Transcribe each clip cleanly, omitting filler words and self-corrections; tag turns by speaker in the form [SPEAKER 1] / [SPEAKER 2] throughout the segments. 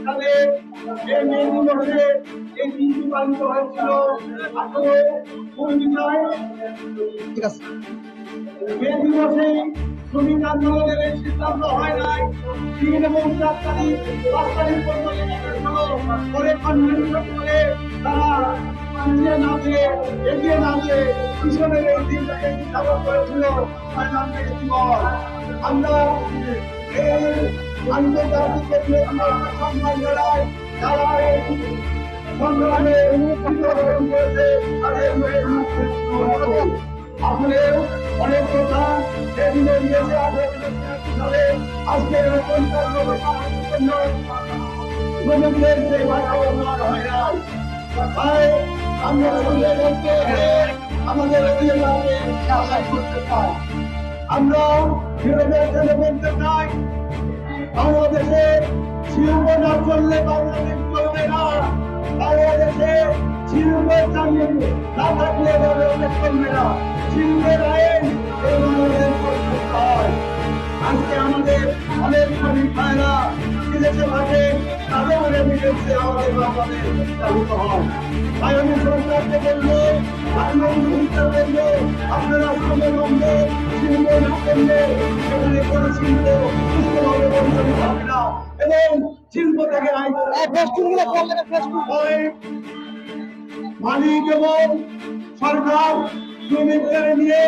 [SPEAKER 1] সালে এই মে দিবসে এই দিনটি পালিত হয়েছিল। আসলে ঠিক আছে, মে দিবসে শ্রমিক আন্দোলনের এই সিদ্ধান্ত হয় নাই 3 এবং 4 তারিখ 5 তারিখ পর্যন্ত পরে কনভেনশন করে তারা পিছিয়ে না দিয়ে এগিয়ে না দিয়ে পিছনের এই দিনটাকে নির্ধারণ করেছিল আমরা এই আন্তর্জাতিক সম্মান জানাই যারা এই সংগ্রামে অংশগ্রহণ করেছে তাদের আসলে অনেক কথা এগুলো নিয়েছে সালে আজকে শ্রমিকদের যে বাতাবরণ হয় না, তাই আমরা আমাদের করতে চাই। আমরা বলতে চাই বাংলাদেশে শিল্প না চললে বাংলাদেশ চলবে না। বাংলাদেশে শিল্প না থাকলে বাংলাদেশ চলবে না। শিল্পের আইন আজকে আমাদের অনেক শ্রমিক ভাইরা বিদেশে থাকে, তাদের বিদেশে আমাদের বাংলাদেশ চালিত হয়। তাই আমি সরকারকে বলবো, আপনারা শ্রমের বন্ধ শিল্প না করলে সেখানে কোনো শিল্প সুস্থভাবে পরিচালিত হবে না এবং শিল্প থেকে মালিক এবং সরকার শ্রমিকদের নিয়ে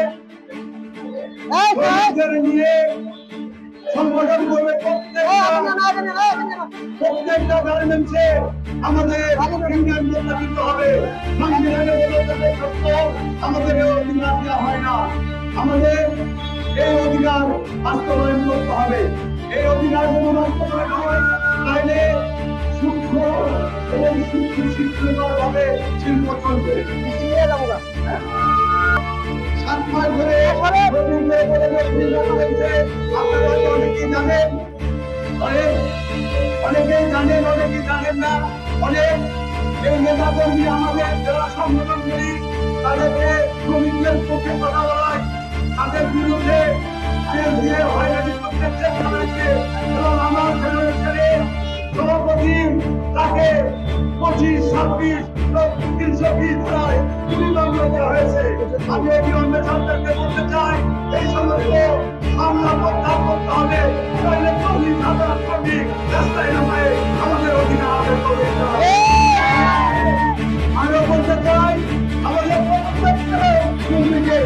[SPEAKER 1] সংগঠন করবে। প্রত্যেকটা গার্মেন্টসে আমাদের ইউনিয়ন গঠিত হবে। আমাদের এই অধিকার দেওয়া হয় না, আমাদের এই অধিকার বাস্তবায়ন করতে হবে। এই অধিকার যদি বাস্তবায়ন হয় তাহলে সূক্ষ্ম এবং সুশৃঙ্খলভাবে শিল্প চলবে। 7 মাস ধরে আপনারা অনেকেই জানেন, অনেকেই জানেন, অনেকেই জানেন না। অনেক এই নেতা কর্মী আমাদের যারা সংগঠন করি তাদেরকে শ্রমিকদের পক্ষে কথা বলায় তাদের বিরুদ্ধে দিয়ে হয়রানি করতে চেষ্টা করেছে এবং আমার ফেডারেশনের সভাপতি তাকে 25-26 320 ধারায় গুলিবদ্ধ করা হয়েছে। আমি অবিলম্বে সরকারকে বলতে চাই এই সমস্ত মামলা প্রত্যাহার করতে হবে, তাহলে 40,000 শ্রমিক রাস্তায় নামে আমাদের অধিকার আদায় করবে। আমিও বলতে চাই আমাদের প্রত্যেকটা শ্রমিকের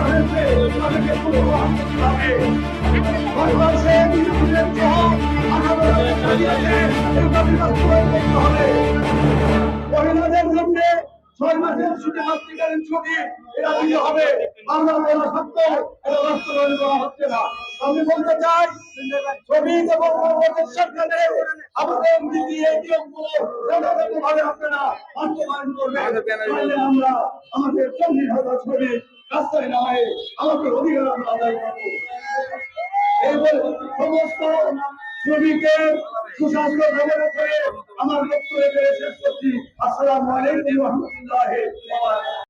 [SPEAKER 1] হয়েছে তাদেরকে মহিলাদের জন্য 6 মাসের ছুটি, মাতৃকালীন ছুটি এটা দিতে হবে। আমরা বলা সত্ত্বেও এটা বাস্তবায়ন করা হচ্ছে না। আমি বলতে চাই শ্রমিক এবং বাংলাদেশ সরকারের আমাদের নীতি এই নিয়মগুলো যথাযথভাবে আপনারা বাস্তবায়ন করবেন, তাহলে আমরা আমাদের 40,000 শ্রমিক রাস্তায় না হয়ে আমাদের অধিকার আমরা আদায় করবো। এই সমস্ত শ্রমিকের সুস্বাস্থ্য কামনা করে আমার বক্তব্য শেষ করছি। আসসালামু আলাইকুম ওয়া রাহমাতুল্লাহি ওয়া বারাকাতুহু।